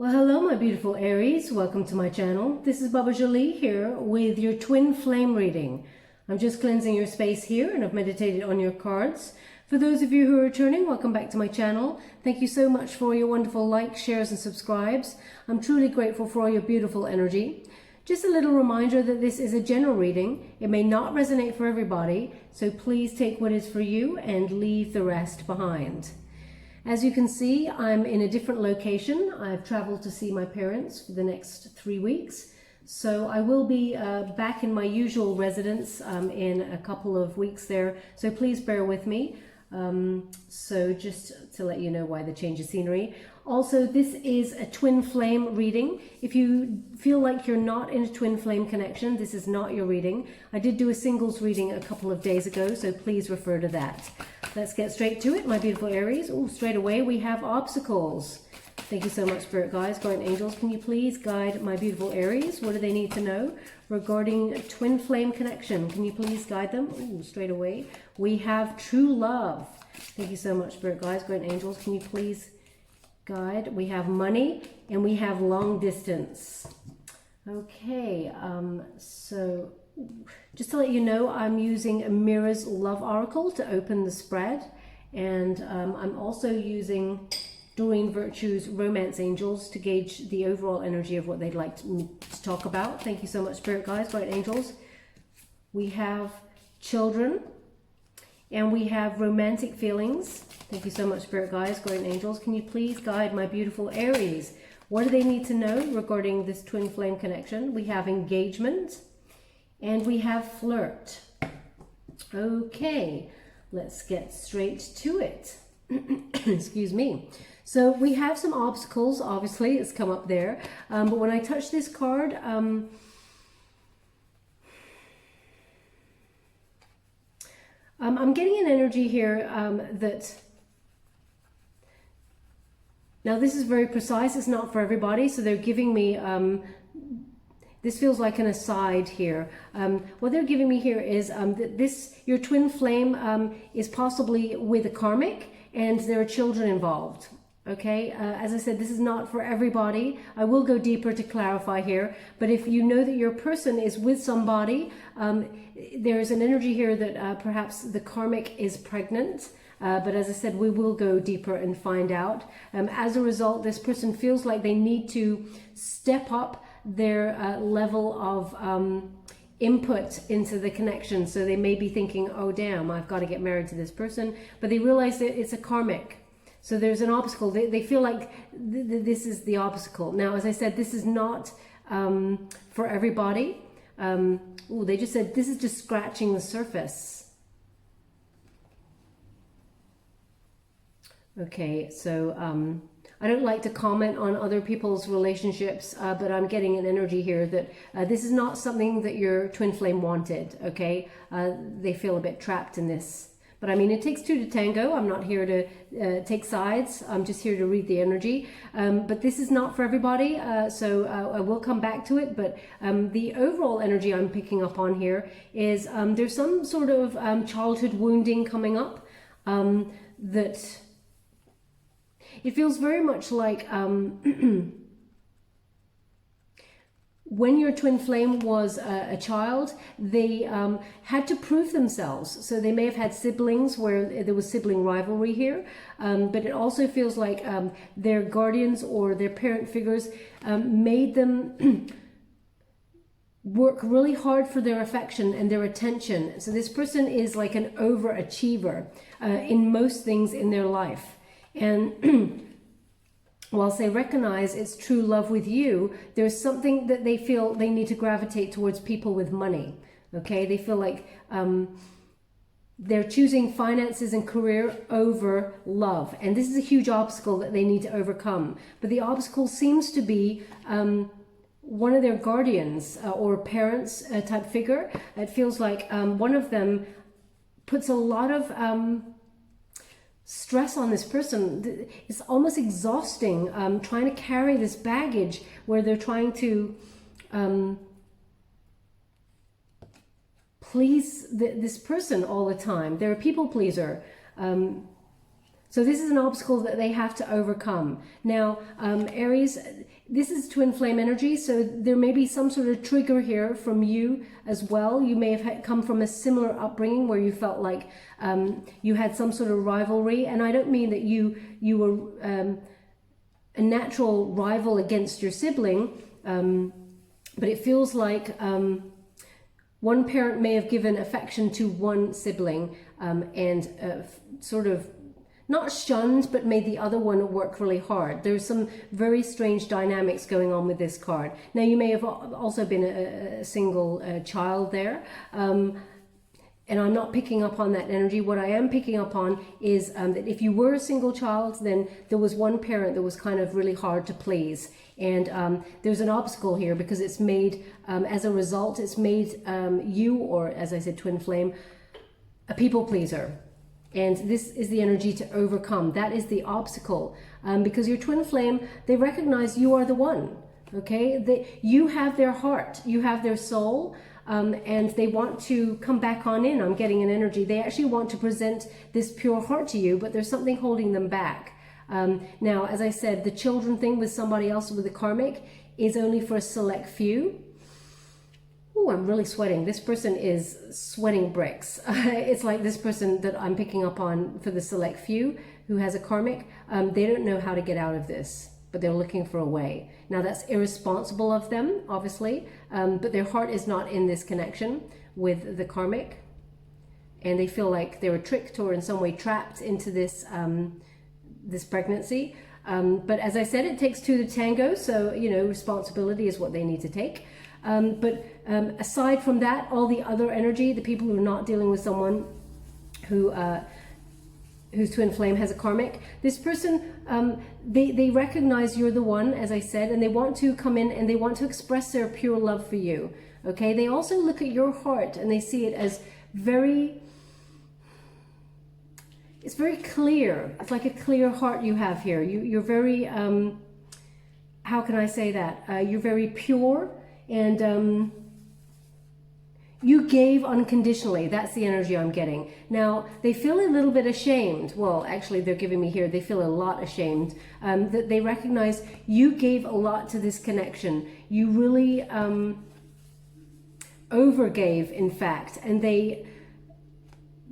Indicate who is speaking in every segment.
Speaker 1: Well, hello, my beautiful Aries. Welcome to my channel. This is Baba Jolie here with your twin flame reading. I'm just cleansing your space here and I've meditated on your cards. For those of you who are returning, welcome back to my channel. Thank you so much for your wonderful likes, shares and subscribes. I'm truly grateful for all your beautiful energy. Just a little reminder that this is a general reading. It may not resonate for everybody, so please take what is for you and leave the rest behind. As you can see, I'm in a different location. I've traveled to see my parents for the next 3 weeks. So I will be back in my usual residence in a couple of weeks there. So please bear with me. So just to let you know why the change of scenery. Also, this is a twin flame reading. If you feel like you're not in a twin flame connection, this is not your reading. I did do a singles reading a couple of days ago, so please refer to that. Let's get straight to it, my beautiful Aries. Oh, straight away we have obstacles. Thank you so much, Spirit Guides, Guardian Angels. Can you please guide my beautiful Aries? What do they need to know regarding a twin flame connection? Can you please guide them? Oh, straight away. We have true love. Thank you so much, Spirit Guides, Guardian Angels. Can you please guide? We have money and we have long distance. Okay, so just to let you know, I'm using a Mirror's Love Oracle to open the spread. And I'm also using Doreen Virtue's Romance Angels to gauge the overall energy of what they'd like to talk about. Thank you so much, Spirit Guides, Guardian Angels. We have children and we have romantic feelings. Thank you so much, Spirit Guides, Guardian Angels. Can you please guide my beautiful Aries? What do they need to know regarding this twin flame connection? We have engagement and we have flirt. Okay, let's get straight to it. Excuse me. So we have some obstacles, obviously, it's come up there. But when I touch this card, I'm getting an energy here that... Now this is very precise, it's not for everybody, so they're giving me... this feels like an aside here. What they're giving me here is that your twin flame is possibly with a karmic and there are children involved. Okay, as I said, this is not for everybody. I will go deeper to clarify here, but if you know that your person is with somebody, there's an energy here that perhaps the karmic is pregnant. But as I said, we will go deeper and find out. As a result, this person feels like they need to step up their level of input into the connection. So they may be thinking, oh damn, I've got to get married to this person, but they realize that it's a karmic. So there's an obstacle. They feel like this is the obstacle. Now, as I said, this is not for everybody. Ooh, they just said this is just scratching the surface. Okay, so I don't like to comment on other people's relationships, but I'm getting an energy here that this is not something that your twin flame wanted, okay? They feel a bit trapped in this. But I mean, it takes two to tango. I'm not here to take sides. I'm just here to read the energy. But this is not for everybody, so I will come back to it. But the overall energy I'm picking up on here is there's some sort of childhood wounding coming up that... It feels very much like when your twin flame was a child, they had to prove themselves. So they may have had siblings where there was sibling rivalry here, but it also feels like their guardians or their parent figures made them work really hard for their affection and their attention. So this person is like an overachiever in most things in their life. And whilst they recognize it's true love with you, there's something that they feel they need to gravitate towards people with money. Okay, they feel like they're choosing finances and career over love. And this is a huge obstacle that they need to overcome. But the obstacle seems to be one of their guardians or parents type figure. It feels like one of them puts a lot of... stress on this person. It's almost exhausting trying to carry this baggage where they're trying to please this person all the time. They're a people pleaser. So this is an obstacle that they have to overcome. Now, Aries, this is twin flame energy, so there may be some sort of trigger here from you as well. You may have come from a similar upbringing where you felt like you had some sort of rivalry. And I don't mean that you were a natural rival against your sibling, but it feels like one parent may have given affection to one sibling and sort of not shunned, but made the other one work really hard. There's some very strange dynamics going on with this card. Now, you may have also been a single child there. And I'm not picking up on that energy. What I am picking up on is that if you were a single child, then there was one parent that was kind of really hard to please. And there's an obstacle here because it's made, as a result, it's made you, or as I said, twin flame, a people pleaser. And this is the energy to overcome. That is the obstacle. Because your twin flame, they recognize you are the one. Okay? You have their heart. You have their soul. And they want to come back on in. I'm getting an energy. They actually want to present this pure heart to you, but there's something holding them back. Now, as I said, the children thing with somebody else with the karmic is only for a select few. Oh, I'm really sweating. This person is sweating bricks. It's like this person that I'm picking up on for the select few who has a karmic. They don't know how to get out of this, but they're looking for a way. Now, that's irresponsible of them, obviously, but their heart is not in this connection with the karmic. And they feel like they were tricked or in some way trapped into this, this pregnancy. But as I said, it takes two to tango. So, you know, responsibility is what they need to take. But aside from that, all the other energy, the people who are not dealing with someone who whose twin flame has a karmic, this person, they recognize you're the one, as I said, and they want to come in and they want to express their pure love for you. Okay, they also look at your heart and they see it as it's very clear. It's like a clear heart you have here. You're very, how can I say that? You're very pure. And you gave unconditionally. That's the energy I'm getting. Now, they feel a little bit ashamed. Well, actually, they're giving me here, they feel a lot ashamed. That they recognize you gave a lot to this connection. You really overgave, in fact. And they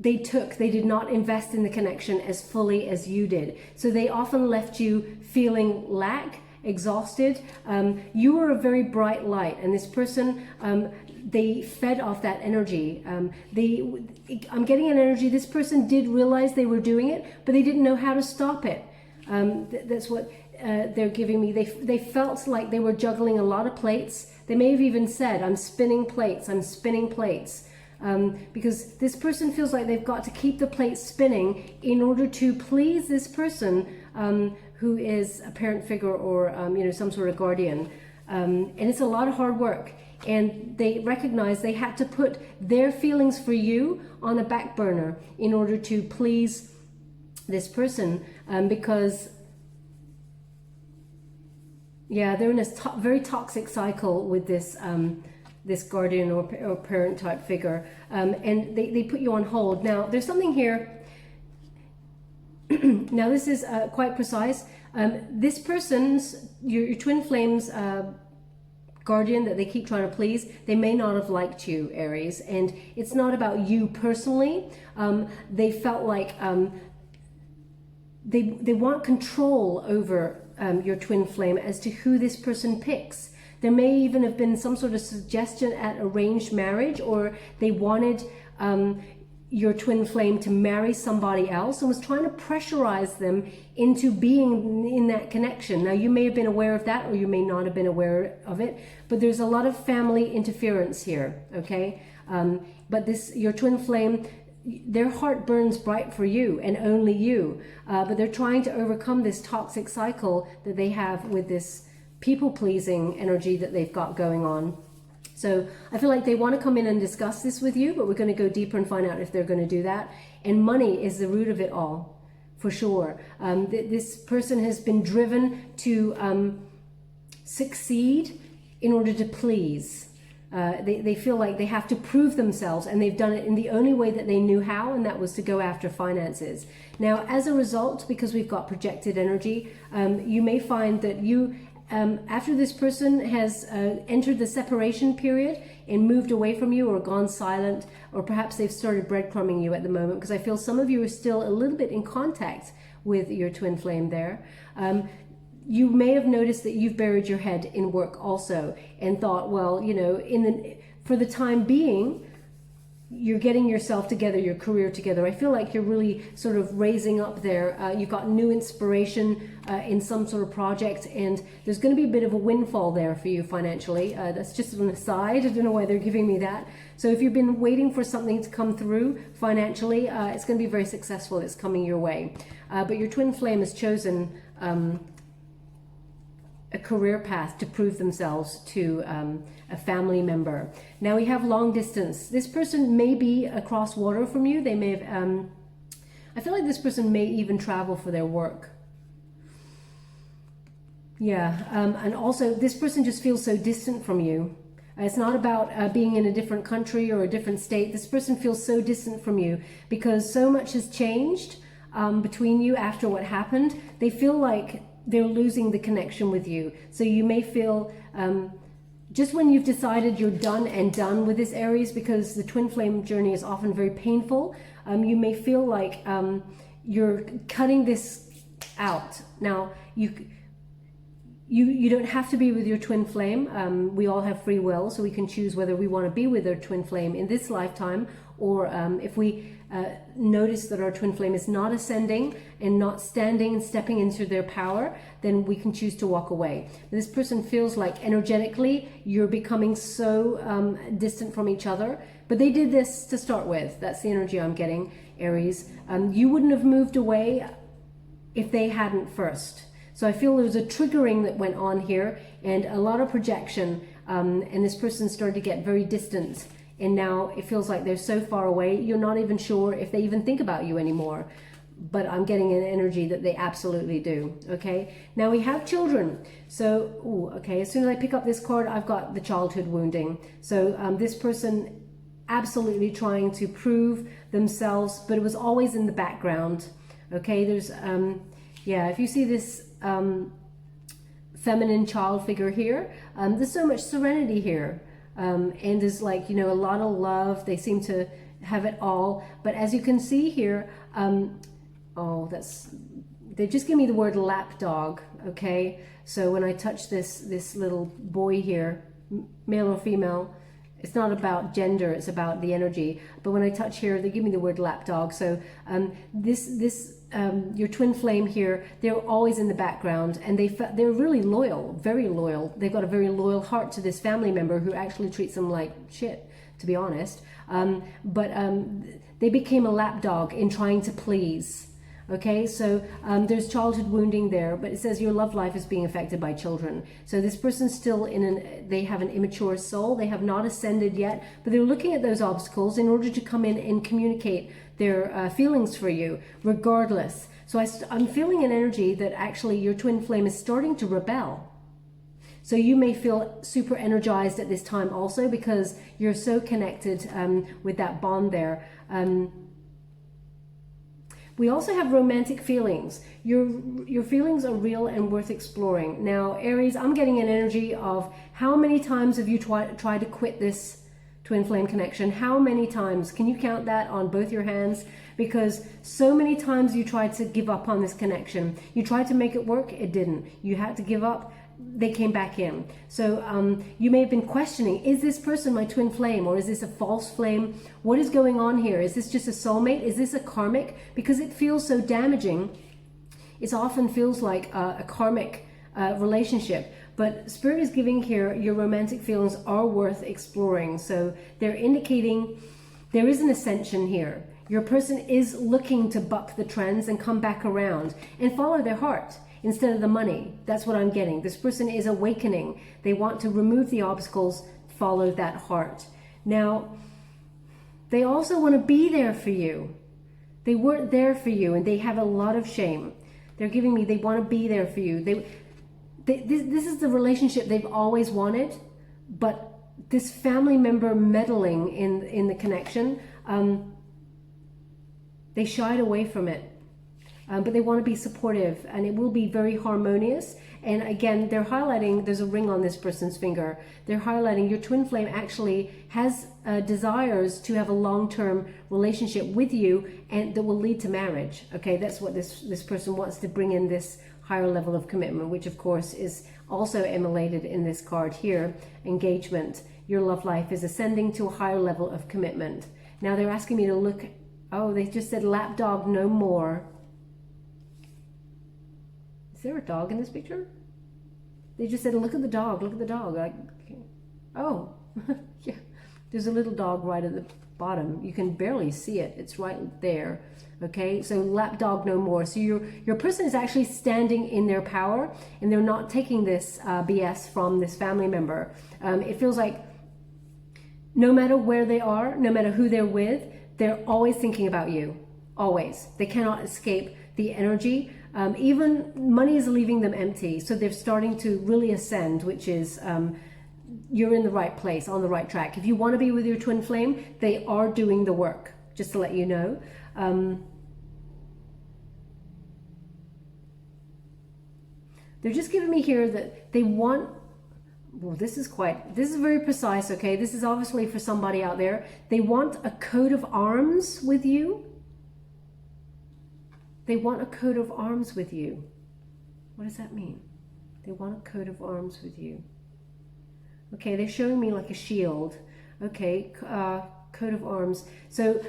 Speaker 1: did not invest in the connection as fully as you did. So they often left you feeling lack, exhausted. You were a very bright light, and this person, they fed off that energy. I'm getting an energy, this person did realize they were doing it, but they didn't know how to stop it. That's what they're giving me. They felt like they were juggling a lot of plates. They may have even said, I'm spinning plates, I'm spinning plates. Because this person feels like they've got to keep the plate spinning in order to please this person who is a parent figure or you know, some sort of guardian. And it's a lot of hard work. And they recognize they had to put their feelings for you on a back burner in order to please this person, because yeah, they're in a very toxic cycle with this this guardian or parent type figure, and they put you on hold. Now, there's something here. Now, this is quite precise. This person's, your twin flame's guardian that they keep trying to please, they may not have liked you, Aries, and it's not about you personally. They felt like they want control over your twin flame as to who this person picks. There may even have been some sort of suggestion at arranged marriage, or they wanted your twin flame to marry somebody else and was trying to pressurize them into being in that connection. Now, you may have been aware of that, or you may not have been aware of it, but there's a lot of family interference here, okay? But your twin flame, their heart burns bright for you and only you, but they're trying to overcome this toxic cycle that they have with this people-pleasing energy that they've got going on. So I feel like they want to come in and discuss this with you, but we're going to go deeper and find out if they're going to do that. And money is the root of it all, for sure. This person has been driven to succeed in order to please. They feel like they have to prove themselves, and they've done it in the only way that they knew how, and that was to go after finances. Now, as a result, because we've got projected energy, you may find that after this person has entered the separation period and moved away from you or gone silent, or perhaps they've started breadcrumbing you at the moment, because I feel some of you are still a little bit in contact with your twin flame there. You may have noticed that you've buried your head in work also and thought, well, you know, for the time being, you're getting yourself together, your career together. I feel like you're really sort of raising up there. You've got new inspiration in some sort of project, and there's going to be a bit of a windfall there for you financially. That's just an aside. I don't know why they're giving me that. So if you've been waiting for something to come through financially, it's going to be very successful. It's coming your way. But your twin flame has chosen a career path to prove themselves to a family member. Now we have long distance. This person may be across water from you. They may have, I feel like this person may even travel for their work. Yeah, and also this person just feels so distant from you. It's not about being in a different country or a different state. This person feels so distant from you because so much has changed between you after what happened. They feel like they're losing the connection with you. So you may feel, just when you've decided you're done with this Aries, because the twin flame journey is often very painful, you may feel like you're cutting this out. Now, you don't have to be with your twin flame. We all have free will, so we can choose whether we want to be with our twin flame in this lifetime, or if we notice that our twin flame is not ascending and not standing and stepping into their power, then we can choose to walk away. This person feels like energetically you're becoming so distant from each other, but they did this to start with. That's the energy I'm getting, Aries. You wouldn't have moved away if they hadn't first. So I feel there was a triggering that went on here and a lot of projection, and this person started to get very distant. And now it feels like they're so far away, you're not even sure if they even think about you anymore. But I'm getting an energy that they absolutely do, okay? Now we have children. So, okay, as soon as I pick up this card, I've got the childhood wounding. So this person absolutely trying to prove themselves, but it was always in the background, okay? There's, yeah, if you see this feminine child figure here, there's so much serenity here. And there's like, you know, a lot of love. They seem to have it all. But as you can see here, they just give me the word lapdog, okay? So when I touch this little boy here, male or female, it's not about gender, it's about the energy. But when I touch here, they give me the word lapdog. So your twin flame here, they're always in the background, and they're really loyal, very loyal. They've got a very loyal heart to this family member who actually treats them like shit, to be honest. But they became a lapdog in trying to please. Okay, so there's childhood wounding there, but it says your love life is being affected by children. So this person's still they have an immature soul. They have not ascended yet, but they're looking at those obstacles in order to come in and communicate their feelings for you, regardless. So I'm feeling an energy that actually your twin flame is starting to rebel. So you may feel super energized at this time also because you're so connected with that bond there. We also have romantic feelings. Your feelings are real and worth exploring. Now, Aries, I'm getting an energy of how many times have you tried to quit this twin flame connection? How many times? Can you count that on both your hands? Because so many times you tried to give up on this connection. You tried to make it work, it didn't. You had to give up, they came back in. So you may have been questioning, is this person my twin flame, or is this a false flame? What is going on here? Is this just a soulmate? Is this a karmic? Because it feels so damaging. It often feels like a karmic relationship. But Spirit is giving here, your romantic feelings are worth exploring. So they're indicating there is an ascension here. Your person is looking to buck the trends and come back around and follow their heart instead of the money. That's what I'm getting. This person is awakening. They want to remove the obstacles, follow that heart. Now, they also want to be there for you. They weren't there for you, and they have a lot of shame. They're giving me, they want to be there for you. This is the relationship they've always wanted, but this family member meddling in the connection, they shied away from it. But they want to be supportive, and it will be very harmonious. And again, they're highlighting, there's a ring on this person's finger. They're highlighting your twin flame actually has desires to have a long-term relationship with you, and that will lead to marriage. Okay, that's what this person wants to bring in, this higher level of commitment, which of course is also emulated in this card here, engagement. Your love life is ascending to a higher level of commitment. Now they're asking me to look, oh, they just said lapdog no more. Is there a dog in this picture? They just said, look at the dog, look at the dog. Like, oh, yeah. There's a little dog right at the bottom. You can barely see it. It's right there. Okay, so lapdog no more. So your person is actually standing in their power, and they're not taking this BS from this family member. It feels like no matter where they are, no matter who they're with, they're always thinking about you. Always. They cannot escape the energy. Even money is leaving them empty. So they're starting to really ascend, which is you're in the right place, on the right track. If you want to be with your twin flame, they are doing the work, just to let you know. They're just giving me here that they want, well, this is very precise, okay? This is obviously for somebody out there. They want a coat of arms with you. They want a coat of arms with you. What does that mean? They want a coat of arms with you. Okay, they're showing me like a shield. Okay, coat of arms. So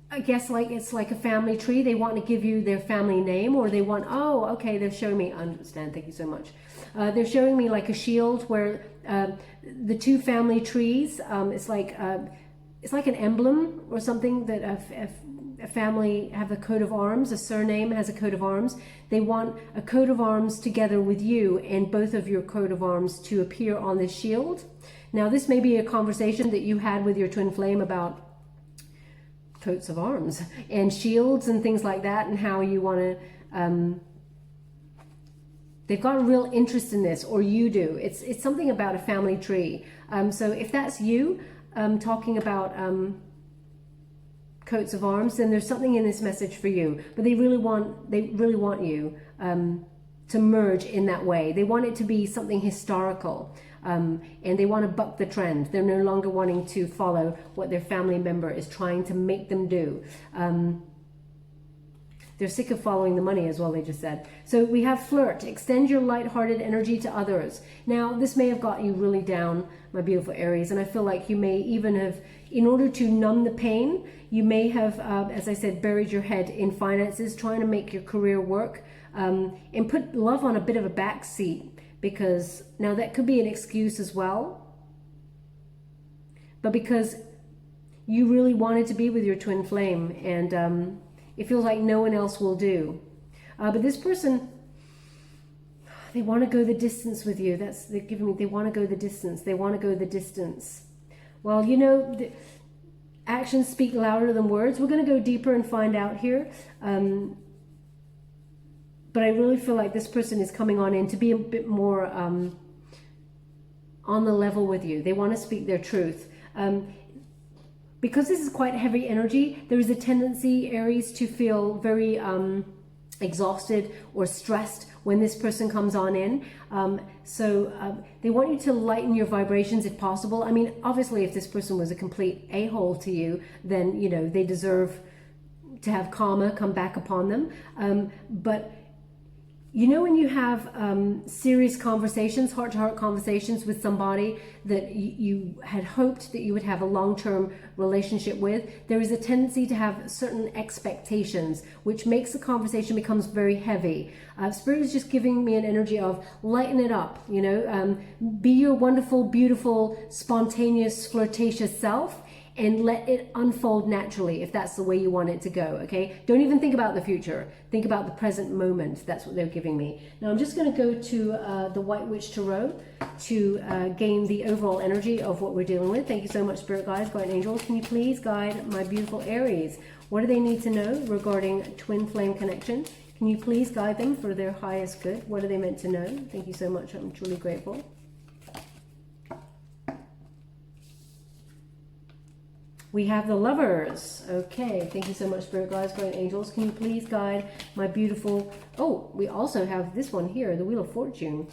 Speaker 1: I guess like it's like a family tree. They want to give you their family name, or they want, oh, okay, they're showing me, I understand, thank you so much. They're showing me like a shield where the two family trees, it's like an emblem or something that a family have a coat of arms, a surname has a coat of arms. They want a coat of arms together with you, and both of your coat of arms to appear on this shield. Now this may be a conversation that you had with your twin flame about coats of arms and shields and things like that, and how you want to they've got a real interest in this, or you do. It's something about a family tree. So if that's you talking about coats of arms, then there's something in this message for you. But they really want you to merge in that way. They want it to be something historical, and they want to buck the trend. They're no longer wanting to follow what their family member is trying to make them do. They're sick of following the money as well, they just said. So we have flirt. Extend your light-hearted energy to others. Now, this may have got you really down, my beautiful Aries, and I feel like you may even have, in order to numb the pain, you may have, as I said, buried your head in finances, trying to make your career work, and put love on a bit of a back seat, because now that could be an excuse as well. But because you really wanted to be with your twin flame, and it feels like no one else will do. But this person, they want to go the distance with you. They're giving me, they want to go the distance. They want to go the distance. Well, you know, actions speak louder than words. We're going to go deeper and find out here. But I really feel like this person is coming on in to be a bit more on the level with you. They want to speak their truth. Because this is quite heavy energy, there is a tendency, Aries, to feel very exhausted or stressed when this person comes on in. So they want you to lighten your vibrations if possible. I mean, obviously, if this person was a complete a-hole to you, then, you know, they deserve to have karma come back upon them. But you know, when you have serious conversations, heart-to-heart conversations with somebody that you had hoped that you would have a long-term relationship with, there is a tendency to have certain expectations, which makes the conversation becomes very heavy. Spirit is just giving me an energy of lighten it up, you know, be your wonderful, beautiful, spontaneous, flirtatious self, and let it unfold naturally if that's the way you want it to go, okay? Don't even think about the future. Think about the present moment. That's what they're giving me. Now I'm just going to go to the White Witch Tarot to gain the overall energy of what we're dealing with. Thank you so much, Spirit Guides, Guardian Angels. Can you please guide my beautiful Aries? What do they need to know regarding twin flame connection? Can you please guide them for their highest good? What are they meant to know? Thank you so much. I'm truly grateful. We have the Lovers. Okay, thank you so much, Spirit Guides, Guardian Angels. Can you please guide my beautiful... Oh, we also have this one here, the Wheel of Fortune.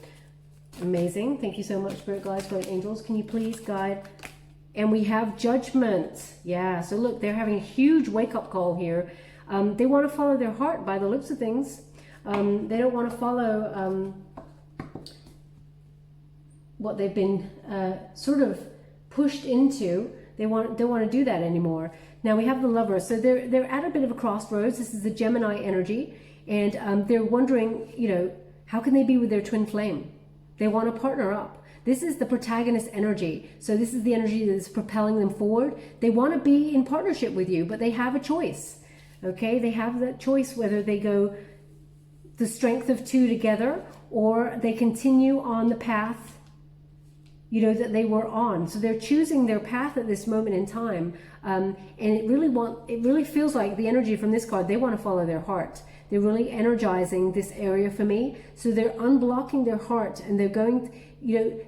Speaker 1: Amazing. Thank you so much, Spirit Guides, Guardian Angels. Can you please guide... And we have Judgment. Yeah, so look, they're having a huge wake-up call here. They want to follow their heart by the looks of things. They don't want to follow what they've been sort of pushed into. They don't want to do that anymore. Now we have the Lovers. So they're at a bit of a crossroads. This is the Gemini energy. And they're wondering, you know, how can they be with their twin flame? They want to partner up. This is the protagonist energy. So this is the energy that is propelling them forward. They want to be in partnership with you, but they have a choice. Okay, they have that choice whether they go the strength of two together or they continue on the path, you know, that they were on. So they're choosing their path at this moment in time. And it really feels like the energy from this card, they want to follow their heart. They're really energizing this area for me. So they're unblocking their heart and they're going, you know,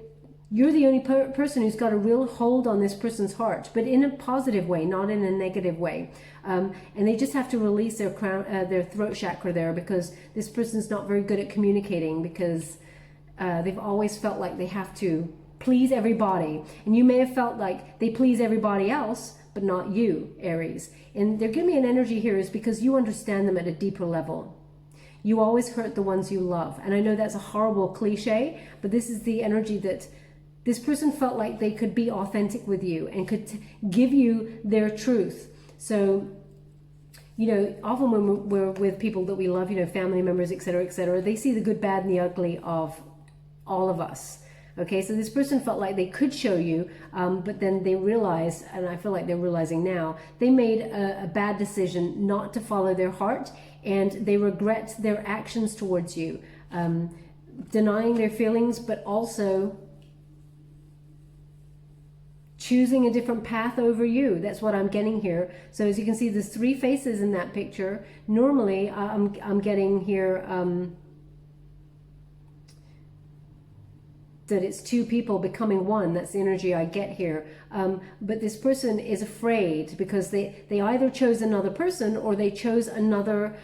Speaker 1: you're the only person who's got a real hold on this person's heart, but in a positive way, not in a negative way. And they just have to release their their throat chakra there, because this person's not very good at communicating, because they've always felt like they have to please everybody. And you may have felt like they please everybody else, but not you, Aries. And they're giving me an energy here is because you understand them at a deeper level. You always hurt the ones you love. And I know that's a horrible cliche, but this is the energy that this person felt like they could be authentic with you and could give you their truth. So, you know, often when we're with people that we love, you know, family members, etc., they see the good, bad, and the ugly of all of us. Okay, so this person felt like they could show you, but then they realized, and I feel like they're realizing now, they made a bad decision not to follow their heart, and they regret their actions towards you, denying their feelings, but also choosing a different path over you. That's what I'm getting here. So as you can see, there's three faces in that picture. Normally, I'm getting here that it's two people becoming one. That's the energy I get here. But this person is afraid because they either chose another person or they chose another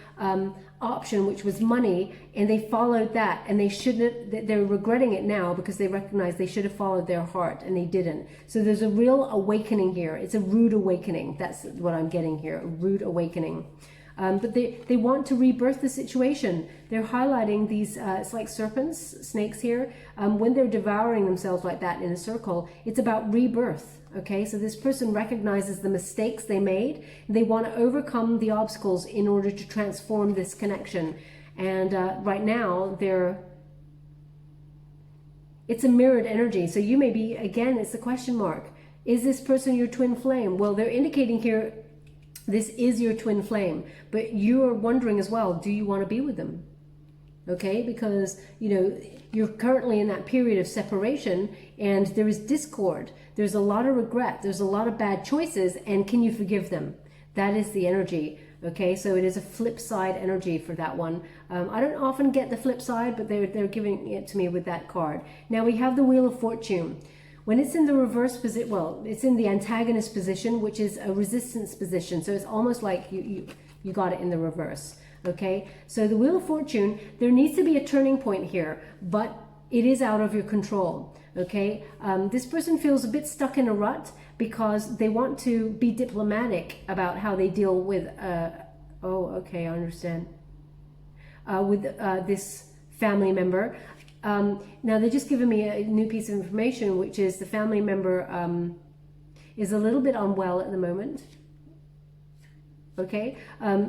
Speaker 1: option, which was money, and they followed that, and they shouldn't. They're regretting it now because they recognize they should have followed their heart and they didn't. So there's a real awakening here. It's a rude awakening. That's what I'm getting here, a rude awakening. But they want to rebirth the situation. They're highlighting these, it's like serpents, snakes here. When they're devouring themselves like that in a circle, it's about rebirth. Okay, so this person recognizes the mistakes they made. They want to overcome the obstacles in order to transform this connection. And right now, it's a mirrored energy. So you may be, again, it's the question mark. Is this person your twin flame? Well, they're indicating here, this is your twin flame, but you are wondering as well, do you want to be with them? Okay, because, you know, you're currently in that period of separation and there is discord. There's a lot of regret. There's a lot of bad choices. And can you forgive them? That is the energy. Okay, so it is a flip side energy for that one. I don't often get the flip side, but they're giving it to me with that card. Now we have the Wheel of Fortune. When it's in the reverse position, well, it's in the antagonist position, which is a resistance position. So it's almost like you got it in the reverse. Okay, so the Wheel of Fortune, there needs to be a turning point here, but it is out of your control. Okay, this person feels a bit stuck in a rut because they want to be diplomatic about how they deal with, oh, okay, I understand, with this family member. Now they're just giving me a new piece of information, which is the family member is a little bit unwell at the moment. Okay,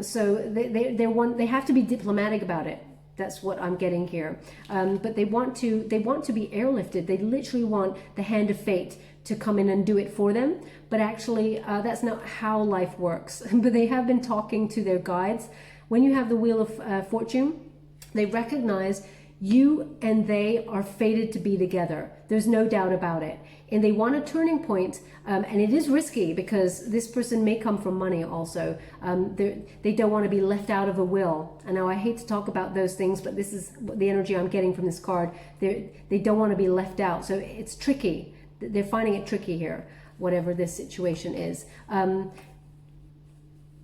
Speaker 1: so they have to be diplomatic about it. That's what I'm getting here. But they want to be airlifted. They literally want the hand of fate to come in and do it for them. But actually, that's not how life works. But they have been talking to their guides. When you have the Wheel of Fortune, they recognize you and they are fated to be together. There's no doubt about it. And they want a turning point, and it is risky because this person may come from money also. They don't want to be left out of a will. And now I hate to talk about those things, but this is the energy I'm getting from this card. They don't want to be left out. So it's tricky. They're finding it tricky here. whatever this situation is.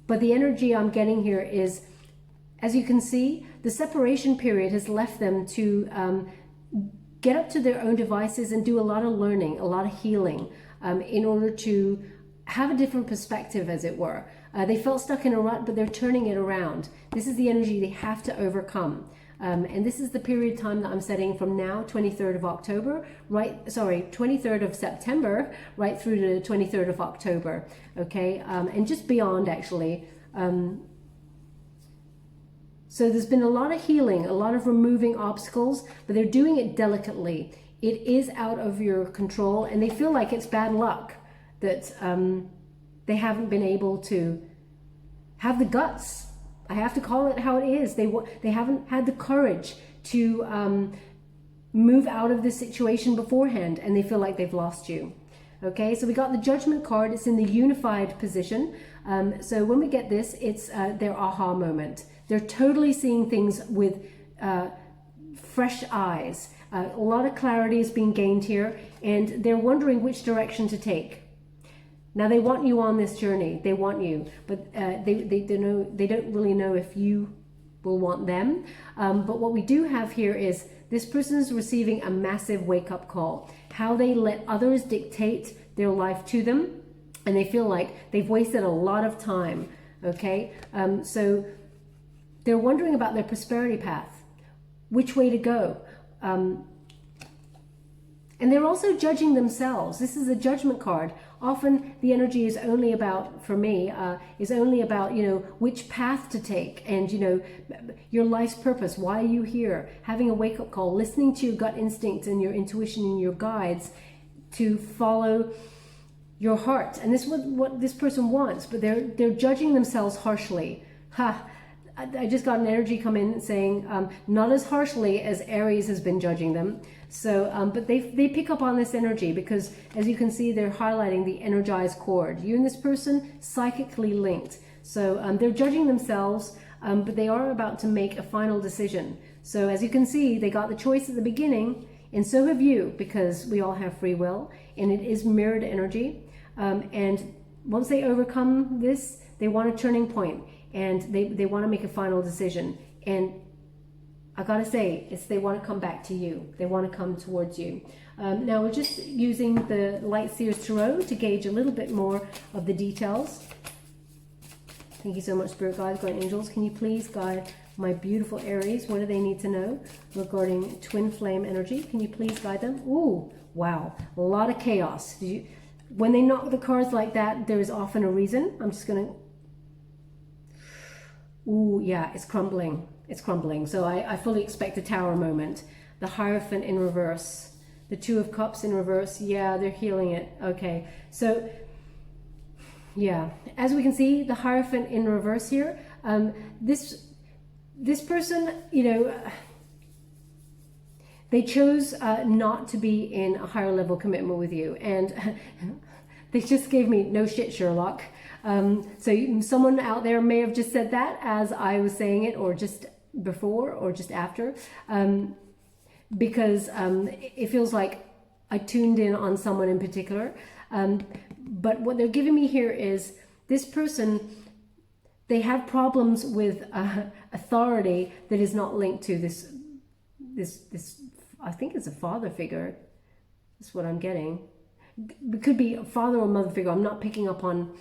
Speaker 1: But the energy I'm getting here is, as you can see, the separation period has left them to get up to their own devices and do a lot of learning, a lot of healing, in order to have a different perspective, as it were. They felt stuck in a rut, but they're turning it around. This is the energy they have to overcome. And this is the period of time that I'm setting from now, 23rd of October, 23rd of September, right through to 23rd of October, okay? And just beyond, actually. So there's been a lot of healing, a lot of removing obstacles, but they're doing it delicately. It is out of your control, and they feel like it's bad luck that they haven't been able to have the guts. I have to call it how it is. They haven't had the courage to move out of this situation beforehand, and they feel like they've lost you. Okay, so we got the Judgment card. It's in the unified position. So when we get this, it's their aha moment. They're totally seeing things with fresh eyes. A lot of clarity is being gained here, and they're wondering which direction to take. Now, they want you on this journey. They want you, but they don't really know if you will want them. But what we do have here is this person is receiving a massive wake-up call. How they let others dictate their life to them, and they feel like they've wasted a lot of time. Okay, so they're wondering about their prosperity path, which way to go. And they're also judging themselves. This is a Judgment card. Often the energy is only about, for me, is only about, which path to take and, your life's purpose. Why are you here? Having a wake-up call, listening to your gut instinct and your intuition and your guides to follow your heart. And this is what this person wants, but they're judging themselves harshly. I just got an energy come in saying not as harshly as Aries has been judging them. So, but they pick up on this energy because, as you can see, they're highlighting the energized cord. You and this person psychically linked. So they're judging themselves, but they are about to make a final decision. So as you can see, they got the choice at the beginning, and so have you, because we all have free will, and it is mirrored energy. And once they overcome this, they want a turning point. And they want to make a final decision. And I gotta say, they want to come back to you. They want to come towards you. Now we're just using the Light Seers Tarot to gauge a little bit more of the details. Thank you so much, Spirit Guides, Guardian Angels. Can you please guide my beautiful Aries? What do they need to know regarding twin flame energy? Can you please guide them? Ooh, wow, a lot of chaos. When they knock the cards like that, there is often a reason. I'm just gonna... Ooh, yeah, it's crumbling. It's crumbling. So I fully expect a Tower moment. The Hierophant in reverse. The Two of Cups in reverse. Yeah, they're healing it. Okay. So, yeah. As we can see, the Hierophant in reverse here. This person, they chose not to be in a higher level commitment with you. And they just gave me no shit, Sherlock. So someone out there may have just said that as I was saying it, or just before, or just after, because it feels like I tuned in on someone in particular. But what they're giving me here is this person, they have problems with authority that is not linked to this, I think it's a father figure. That's what I'm getting. It could be a father or mother figure. I'm not picking up on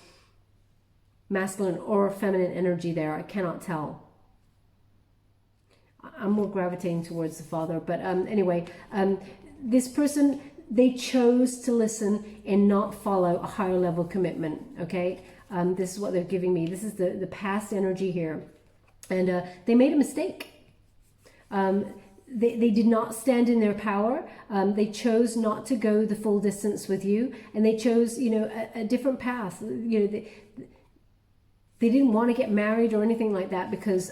Speaker 1: masculine or feminine energy there. I cannot tell. I'm more gravitating towards the father. But anyway, this person, they chose to listen and not follow a higher level commitment. Okay, this is what they're giving me. This is the past energy here. And they made a mistake. They did not stand in their power. They chose not to go the full distance with you, and they chose, a different path. They didn't want to get married or anything like that because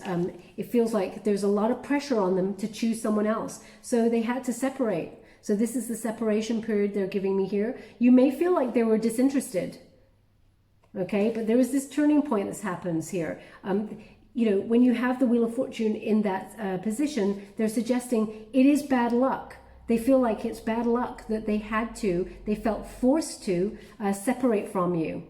Speaker 1: it feels like there's a lot of pressure on them to choose someone else. So they had to separate. So this is the separation period they're giving me here. You may feel like they were disinterested, okay? But there is this turning point that happens here. When you have the Wheel of Fortune in that position, they're suggesting it is bad luck. they feel like it's bad luck that they felt forced to separate from you.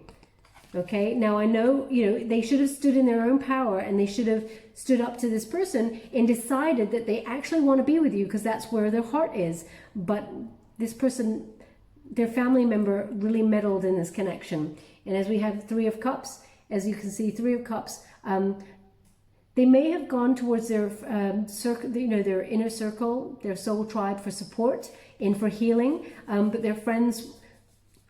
Speaker 1: Okay, now I know, they should have stood in their own power, and they should have stood up to this person and decided that they actually want to be with you because that's where their heart is. But this person, their family member, really meddled in this connection. And as we have Three of Cups, as you can see, Three of Cups, they may have gone towards their circle, their inner circle, their soul tribe for support and for healing, but their friends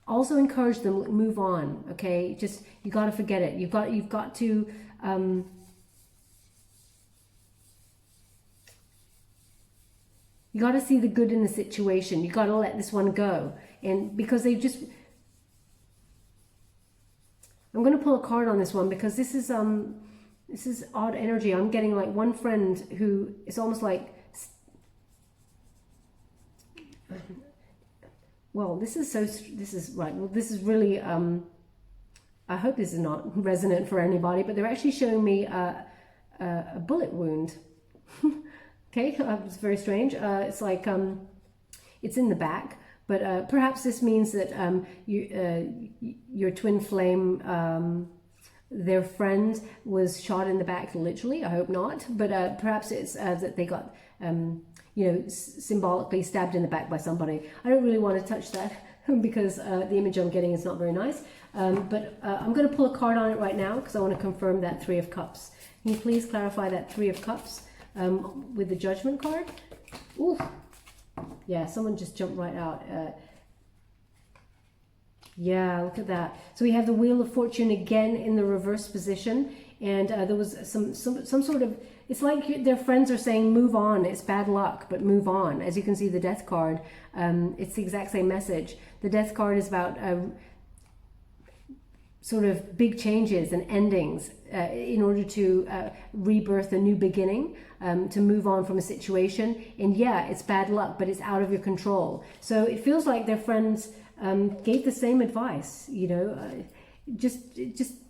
Speaker 1: also encourage them, move on. Okay, just, you got to forget it. You've got to you got to see the good in the situation. You got to let this one go. And because I'm going to pull a card on this one because this is odd energy. I'm getting like one friend who is almost like, well, this is really, I hope this is not resonant for anybody, but they're actually showing me a bullet wound. Okay, it's very strange. It's like, it's in the back, but perhaps this means that your twin flame, their friend was shot in the back, literally. I hope not, but perhaps it's that they got, symbolically stabbed in the back by somebody. I don't really want to touch that because the image I'm getting is not very nice. But I'm going to pull a card on it right now because I want to confirm that Three of Cups. Can you please clarify that Three of Cups with the Judgment card? Ooh, yeah, someone just jumped right out. Yeah, look at that. So we have the Wheel of Fortune again in the reverse position, and there was some sort of, it's like their friends are saying, move on, it's bad luck, but move on. As you can see, the Death card, it's the exact same message. The Death card is about sort of big changes and endings in order to rebirth a new beginning, to move on from a situation. And yeah, it's bad luck, but it's out of your control. So it feels like their friends gave the same advice, just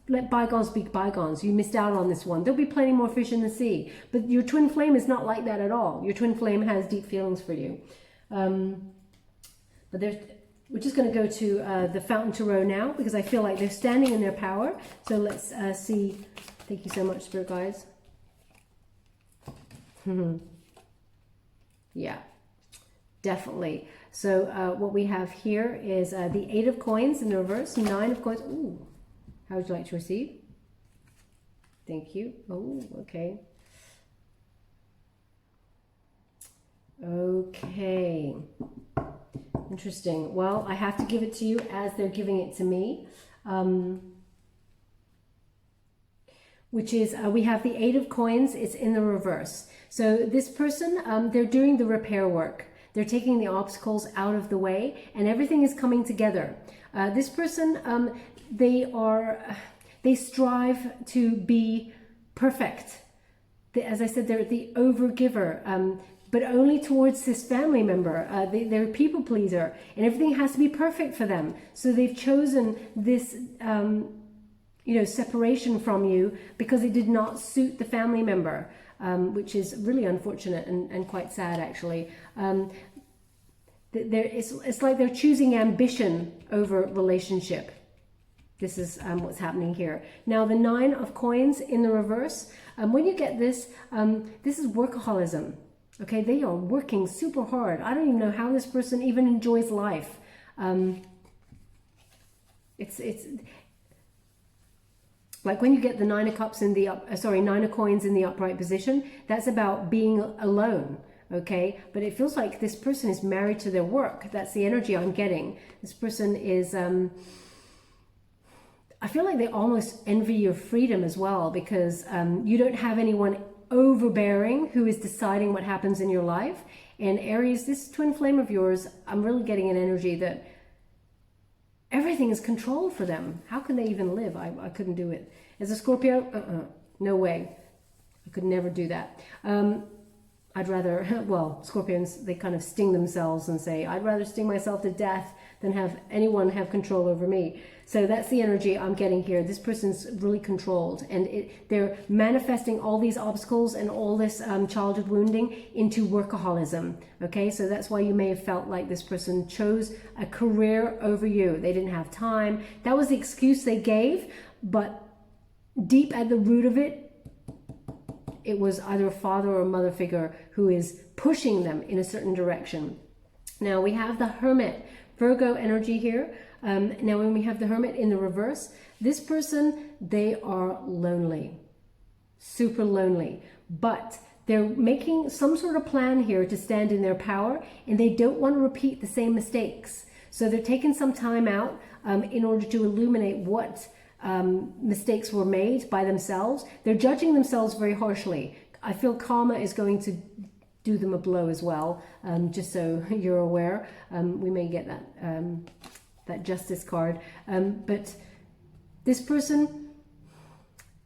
Speaker 1: let bygones be bygones. You missed out on this one. There'll be plenty more fish in the sea. But your twin flame is not like that at all. Your twin flame has deep feelings for you. But we're just going to go to the Fountain Tarot now because I feel like they're standing in their power. So let's see. Thank you so much, Spirit Guides. Yeah, definitely. So what we have here is the Eight of Coins in the reverse, Nine of Coins. Ooh, how would you like to receive? Thank you. Oh, okay. Okay. Interesting. Well, I have to give it to you as they're giving it to me. Which is, we have the Eight of Coins. It's in the reverse. So this person, they're doing the repair work. They're taking the obstacles out of the way and everything is coming together. This person, they strive to be perfect. As I said, they're the overgiver, but only towards this family member. They're a people pleaser and everything has to be perfect for them. So they've chosen this, separation from you because it did not suit the family member. Which is really unfortunate and quite sad, actually. It's like they're choosing ambition over relationship. This is what's happening here. Now, the Nine of Coins in the reverse, when you get this, this is workaholism. Okay, they are working super hard. I don't even know how this person even enjoys life. It's like when you get the Nine of Cups in the Nine of Coins in the upright position, that's about being alone, okay? But it feels like this person is married to their work. That's the energy I'm getting. This person is, I feel like they almost envy your freedom as well because you don't have anyone overbearing who is deciding what happens in your life. And Aries, this twin flame of yours, I'm really getting an energy that everything is controlled for them. How can they even live? I couldn't do it. As a Scorpio, no way. I could never do that. I'd rather, well, Scorpions, they kind of sting themselves and say, I'd rather sting myself to death than have anyone have control over me. So that's the energy I'm getting here. This person's really controlled, and they're manifesting all these obstacles and all this childhood wounding into workaholism. Okay, so that's why you may have felt like this person chose a career over you. They didn't have time. That was the excuse they gave, but deep at the root of it, it was either a father or a mother figure who is pushing them in a certain direction. Now we have the Hermit, Virgo energy here. Now when we have the Hermit in the reverse, this person, they are lonely, super lonely, but they're making some sort of plan here to stand in their power, and they don't want to repeat the same mistakes. So they're taking some time out in order to illuminate what mistakes were made by themselves. They're judging themselves very harshly. I feel karma is going to do them a blow as well, just so you're aware. We may get that justice card, but this person,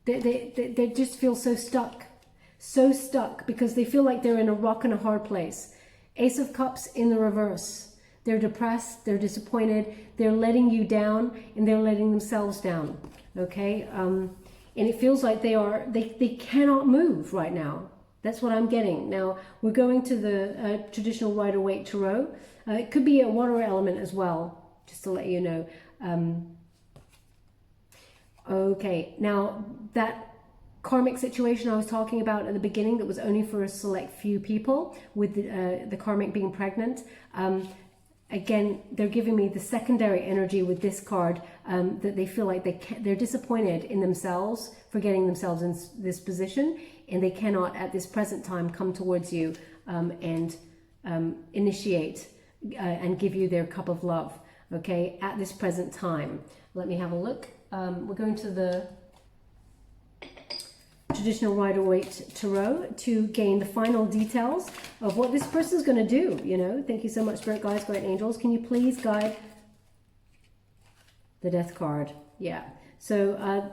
Speaker 1: they just feel so stuck because they feel like they're in a rock and a hard place. Ace of Cups in the reverse. They're depressed, they're disappointed, they're letting you down, and they're letting themselves down. Okay, and it feels like they cannot move right now. That's what I'm getting. Now we're going to the traditional Rider-Waite Tarot. It could be a water element as well, just to let you know. Okay, now that karmic situation I was talking about at the beginning, that was only for a select few people, with the karmic being pregnant. Again, they're giving me the secondary energy with this card, that they feel like they're disappointed in themselves for getting themselves in this position, and they cannot at this present time come towards you and initiate and give you their cup of love. Okay, at this present time. Let me have a look. We're going to the traditional Rider-Waite Tarot to gain the final details of what this person's going to do. You know, thank you so much, Spirit Guides, Guardian Angels. Can you please guide the Death card? Yeah. So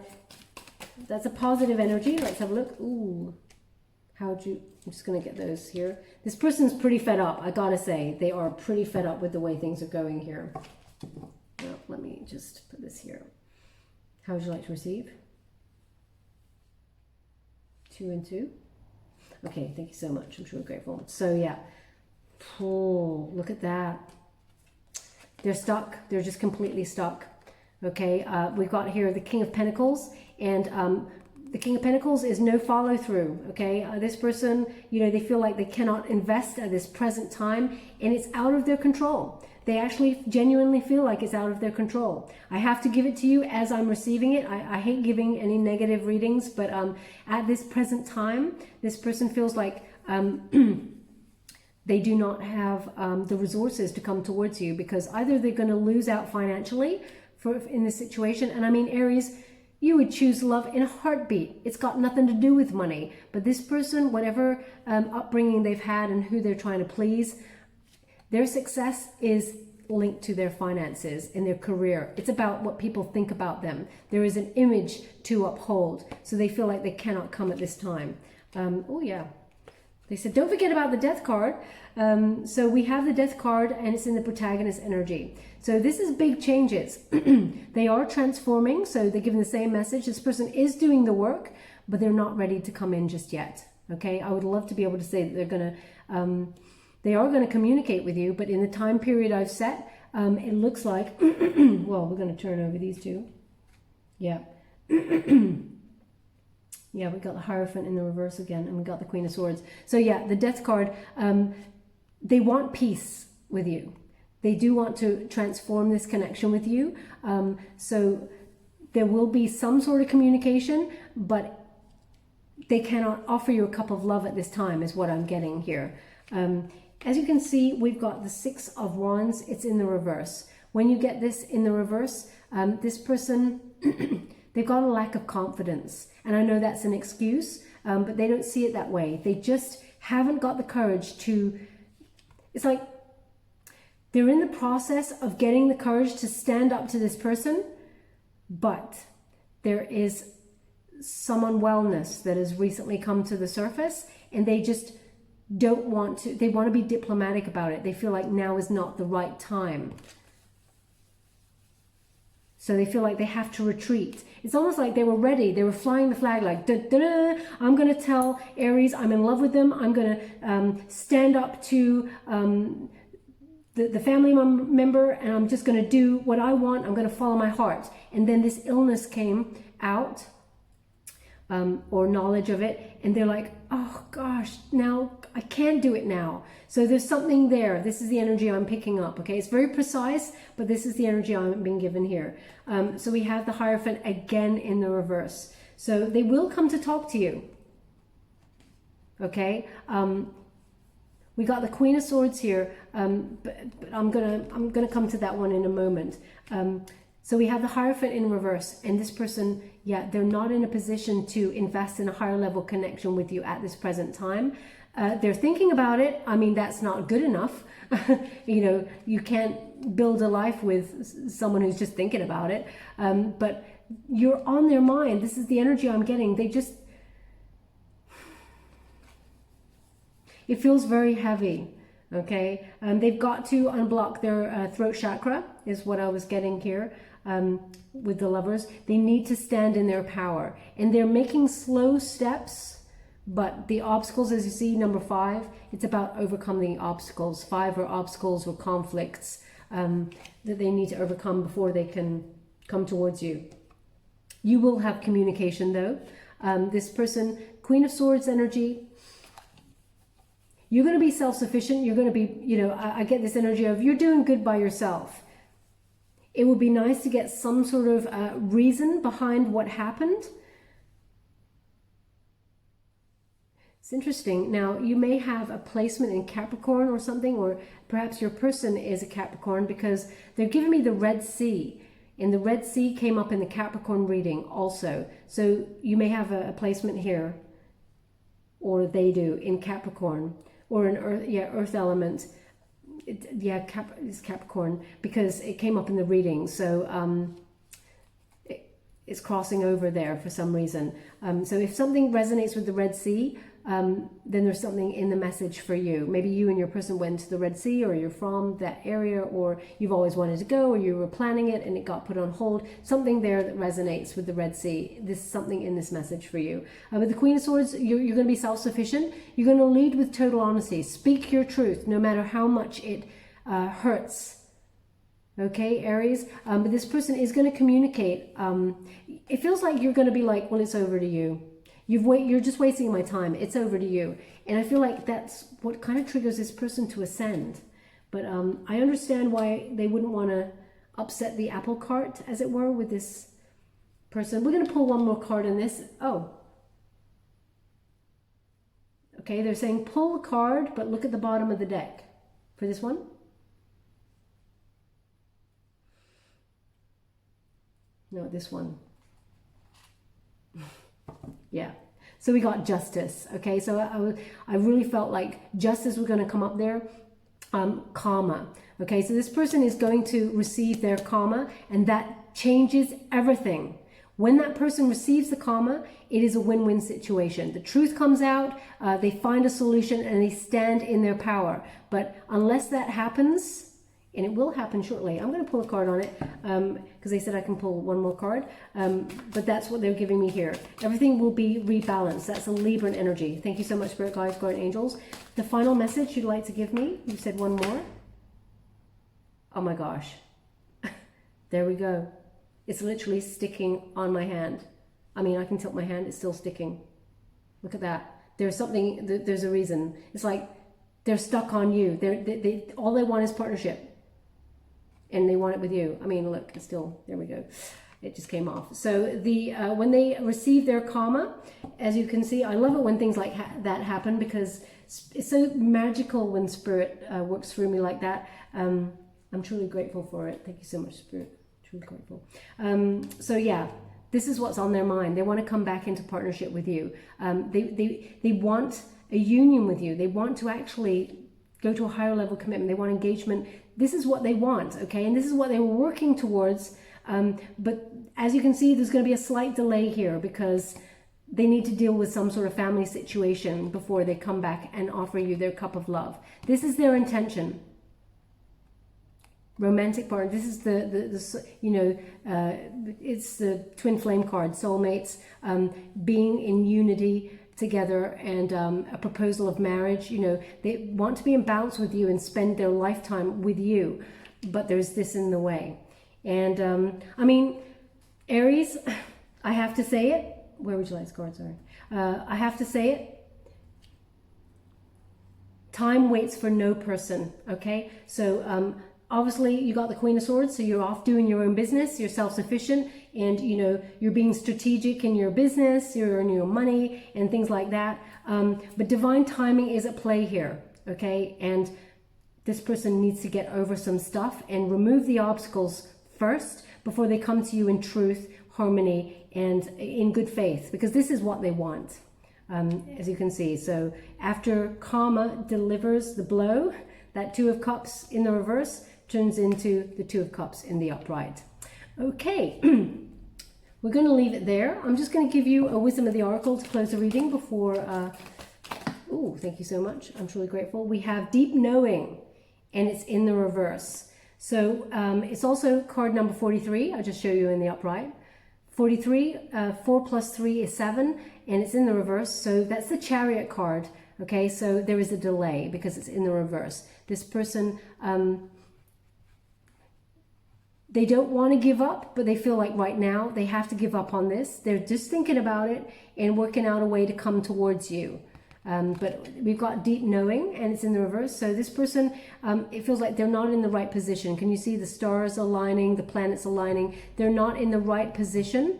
Speaker 1: that's a positive energy. Let's have a look. Ooh, I'm just going to get those here. This person's pretty fed up. I gotta say, they are pretty fed up with the way things are going here. Well, let me just put this here. How would you like to receive? 2 and 2. Okay, thank you so much. I'm sure we're grateful. So yeah, oh, look at that. They're stuck. They're just completely stuck. Okay, we've got here the King of Pentacles, and the King of Pentacles is no follow through. Okay, this person, you know, they feel like they cannot invest at this present time, and it's out of their control. They actually genuinely feel like it's out of their control. I have to give it to you as I'm receiving it. I hate giving any negative readings, but at this present time, this person feels like they do not have the resources to come towards you, because either they're going to lose out financially in this situation. And I mean, Aries, you would choose love in a heartbeat. It's got nothing to do with money. But this person, whatever upbringing they've had and who they're trying to please, their success is linked to their finances and their career. It's about what people think about them. There is an image to uphold. So they feel like they cannot come at this time. Oh yeah. They said, don't forget about the Death card. So we have the Death card, and it's in the protagonist energy. So this is big changes. They are transforming. So they're giving the same message. This person is doing the work, but they're not ready to come in just yet. Okay. I would love to be able to say that they're going to, they are going to communicate with you, but in the time period I've set, it looks like, well, we're going to turn over these two. Yeah. Yeah, we got the Hierophant in the reverse again, and we got the Queen of Swords. So yeah, the Death card, they want peace with you. They do want to transform this connection with you. So there will be some sort of communication, but they cannot offer you a cup of love at this time, is what I'm getting here. As you can see, we've got the Six of Wands. It's in the reverse. When you get this in the reverse, this person, they've got a lack of confidence. And I know that's an excuse, but they don't see it that way. They just haven't got the courage to, it's like they're in the process of getting the courage to stand up to this person, but there is some unwellness that has recently come to the surface, and they just don't want to, they want to be diplomatic about it. They feel like now is not the right time. So they feel like they have to retreat. It's almost like they were ready. They were flying the flag like, da, da, da. I'm going to tell Aries I'm in love with them. I'm going to stand up to the family member, and I'm just going to do what I want. I'm going to follow my heart. And then this illness came out, or knowledge of it, and they're like, oh gosh, now I can't do it now. So there's something there. This is the energy I'm picking up. Okay, it's very precise, but this is the energy I'm being given here. So we have the Hierophant again in the reverse. So they will come to talk to you. Okay. We got the Queen of Swords here, but I'm gonna come to that one in a moment. So we have the Hierophant in reverse, and this person, yeah, they're not in a position to invest in a higher level connection with you at this present time. They're thinking about it. I mean, that's not good enough. You know, you can't build a life with someone who's just thinking about it. But you're on their mind. This is the energy I'm getting. It feels very heavy. Okay, they've got to unblock their throat chakra, is what I was getting here. With the Lovers, they need to stand in their power, and they're making slow steps, but the obstacles, as you see, number 5, it's about overcoming the obstacles. 5 are obstacles or conflicts that they need to overcome before they can come towards you. You will have communication though. This person, Queen of Swords energy, you're going to be self-sufficient. You're going to be, you know, I get this energy of you're doing good by yourself. It would be nice to get some sort of reason behind what happened. It's interesting. Now, you may have a placement in Capricorn or something, or perhaps your person is a Capricorn, because they're giving me the Red Sea. And the Red Sea came up in the Capricorn reading also. So you may have a placement here, or they do, in Capricorn, or an Earth element. It's Capricorn, because it came up in the reading. So it's crossing over there for some reason. So if something resonates with the Red Sea, then there's something in the message for you. Maybe you and your person went to the Red Sea, or you're from that area, or you've always wanted to go, or you were planning it and it got put on hold. Something there that resonates with the Red Sea. There's something in this message for you. With the Queen of Swords, you're going to be self-sufficient. You're going to lead with total honesty. Speak your truth, no matter how much it hurts. Okay, Aries? But this person is going to communicate. It feels like you're going to be like, well, it's over to you. You're just wasting my time. It's over to you. And I feel like that's what kind of triggers this person to ascend. But I understand why they wouldn't want to upset the apple cart, as it were, with this person. We're going to pull one more card in this. Oh. Okay, they're saying pull a card, but look at the bottom of the deck. For this one. No, this one. Yeah. So we got Justice. Okay, so I really felt like Justice was going to come up there. Karma. Okay, so this person is going to receive their karma, and that changes everything. When that person receives the karma, it is a win-win situation. The truth comes out, they find a solution, and they stand in their power. But unless that happens, and it will happen shortly. I'm going to pull a card on it because they said I can pull one more card. But that's what they're giving me here. Everything will be rebalanced. That's a Libran energy. Thank you so much, Spirit Guides, Guardian Angels. The final message you'd like to give me? You said one more. Oh my gosh. There we go. It's literally sticking on my hand. I mean, I can tilt my hand. It's still sticking. Look at that. There's something, there's a reason. It's like they're stuck on you. All they want is partnership. And they want it with you. I mean, look, it's still, there we go. It just came off. So when they receive their karma, as you can see, I love it when things like that happen, because it's so magical when Spirit works through me like that. I'm truly grateful for it. Thank you so much, Spirit. Truly grateful. So yeah, this is what's on their mind. They want to come back into partnership with you. They want a union with you. They want to actually go to a higher level commitment. They want engagement. This is what they want, okay? And this is what they were working towards. But as you can see, there's going to be a slight delay here because they need to deal with some sort of family situation before they come back and offer you their cup of love. This is their intention. romantic partner. This is the you know, it's the twin flame card, soulmates, being in unity together, and a proposal of marriage. You know, they want to be in balance with you and spend their lifetime with you, but there's this in the way. And I mean, Aries, I have to say it. Where would you like this card? Sorry. I have to say it. Time waits for no person, okay? So obviously you got the Queen of Swords, so you're off doing your own business, you're self-sufficient, and you know, you're being strategic in your business, you're earning your money and things like that. But divine timing is at play here, okay? And this person needs to get over some stuff and remove the obstacles first before they come to you in truth, harmony, and in good faith, because this is what they want. As you can see, so after karma delivers the blow, that Two of Cups in the reverse turns into the Two of Cups in the upright. Okay, we're going to leave it there. I'm just going to give you a Wisdom of the Oracle to close the reading before... oh, thank you so much. I'm truly grateful. We have Deep Knowing, and it's in the reverse. So it's also card number 43. I'll just show you in the upright. 43, 4 plus 3 is 7, and it's in the reverse. So that's the Chariot card. Okay, so there is a delay because it's in the reverse. This person, they don't want to give up, but they feel like right now they have to give up on this. They're just thinking about it and working out a way to come towards you. But we've got Deep Knowing, and it's in the reverse. So this person, it feels like they're not in the right position. Can you see the stars aligning, the planets aligning? They're not in the right position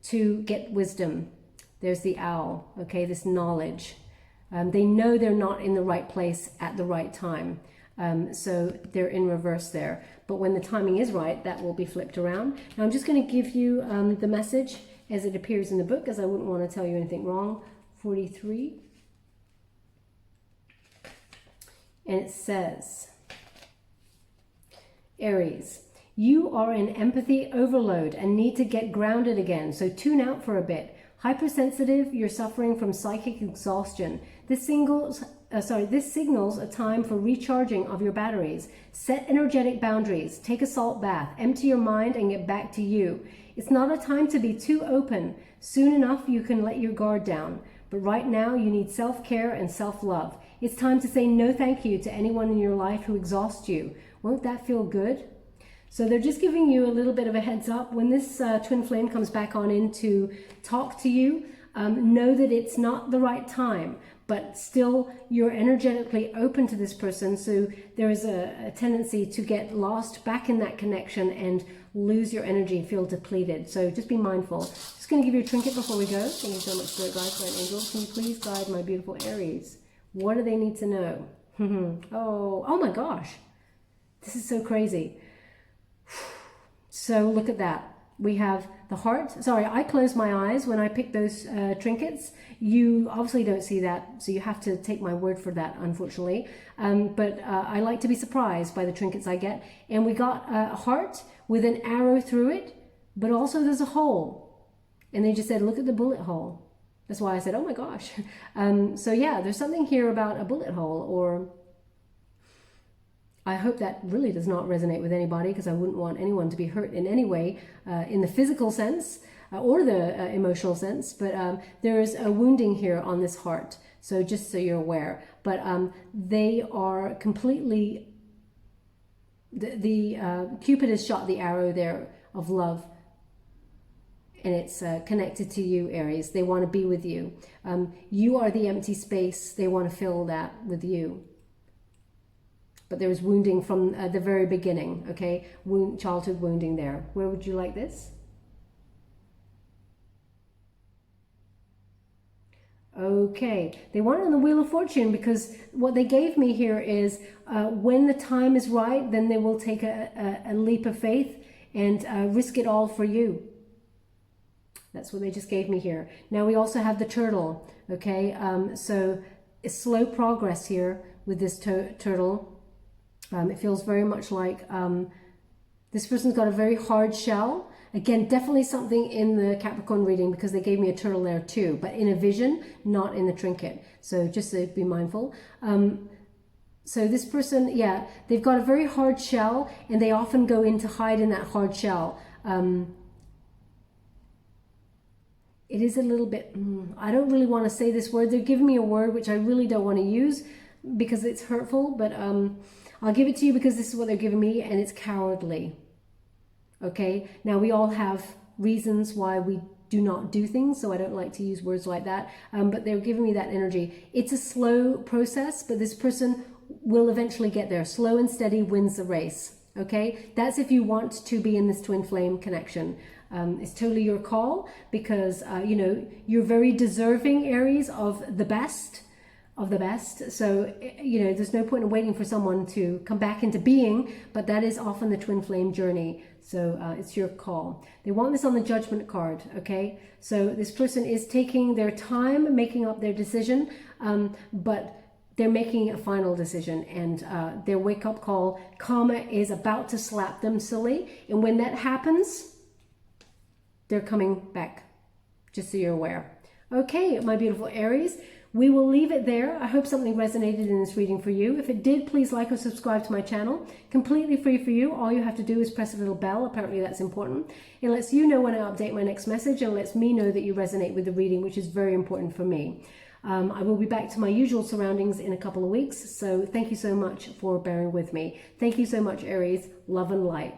Speaker 1: to get wisdom. There's the owl, okay, this knowledge. They know they're not in the right place at the right time. So they're in reverse there. But when the timing is right, that will be flipped around. Now I'm just going to give you the message as it appears in the book, as I wouldn't want to tell you anything wrong. 43. And it says, Aries, you are in empathy overload and need to get grounded again, so tune out for a bit. Hypersensitive, you're suffering from psychic exhaustion. This signals a time for recharging of your batteries. Set energetic boundaries. Take a salt bath. Empty your mind and get back to you. It's not a time to be too open. Soon enough, you can let your guard down. But right now, you need self-care and self-love. It's time to say no thank you to anyone in your life who exhausts you. Won't that feel good? So they're just giving you a little bit of a heads up. When this twin flame comes back on in to talk to you, know that it's not the right time, but still you're energetically open to this person. So there is a tendency to get lost back in that connection and lose your energy, feel depleted. So just be mindful. Just going to give you a trinket before we go. Thank you so much, Spirit Guides, Guardian Angels. Can you please guide my beautiful Aries? What do they need to know? oh my gosh. This is so crazy. So look at that. We have the heart. Sorry, I closed my eyes when I picked those trinkets. You obviously don't see that, so you have to take my word for that, unfortunately. But I like to be surprised by the trinkets I get. And we got a heart with an arrow through it, but also there's a hole. And they just said, look at the bullet hole. That's why I said, oh my gosh. So yeah, there's something here about a bullet hole, or I hope that really does not resonate with anybody, because I wouldn't want anyone to be hurt in any way, in the physical sense or the emotional sense. But there is a wounding here on this heart. So just so you're aware. But they are completely, Cupid has shot the arrow there of love. And it's connected to you, Aries. They want to be with you. You are the empty space. They want to fill that with you. But there is wounding from the very beginning, okay? Childhood wounding there. Where would you like this? Okay. They want it on the Wheel of Fortune, because what they gave me here is when the time is right, then they will take a leap of faith and risk it all for you. That's what they just gave me here. Now we also have the turtle, okay? So it's slow progress here with this turtle. It feels very much like this person's got a very hard shell. Again, definitely something in the Capricorn reading, because they gave me a turtle there too, but in a vision, not in the trinket. So just to be mindful. So this person, yeah, they've got a very hard shell, and they often go in to hide in that hard shell. It is a little bit, I don't really want to say this word. They're giving me a word which I really don't want to use because it's hurtful, but I'll give it to you because this is what they're giving me, and it's cowardly. Okay, now we all have reasons why we do not do things, so I don't like to use words like that, but they're giving me that energy. It's a slow process, but this person will eventually get there. Slow and steady wins the race. Okay, that's if you want to be in this twin flame connection. It's totally your call, because you know, you're very deserving, Aries, of the best. So, you know, there's no point in waiting for someone to come back into being, but that is often the twin flame journey. So it's your call. They want this on the Judgment card. Okay, so this person is taking their time making up their decision, but they're making a final decision, and their wake-up call, karma is about to slap them silly, and when that happens, they're coming back, just so you're aware. Okay, my beautiful Aries, we will leave it there. I hope something resonated in this reading for you. If it did, please like or subscribe to my channel. Completely free for you. All you have to do is press a little bell. Apparently that's important. It lets you know when I update my next message, and lets me know that you resonate with the reading, which is very important for me. I will be back to my usual surroundings in a couple of weeks, so thank you so much for bearing with me. Thank you so much, Aries. Love and light.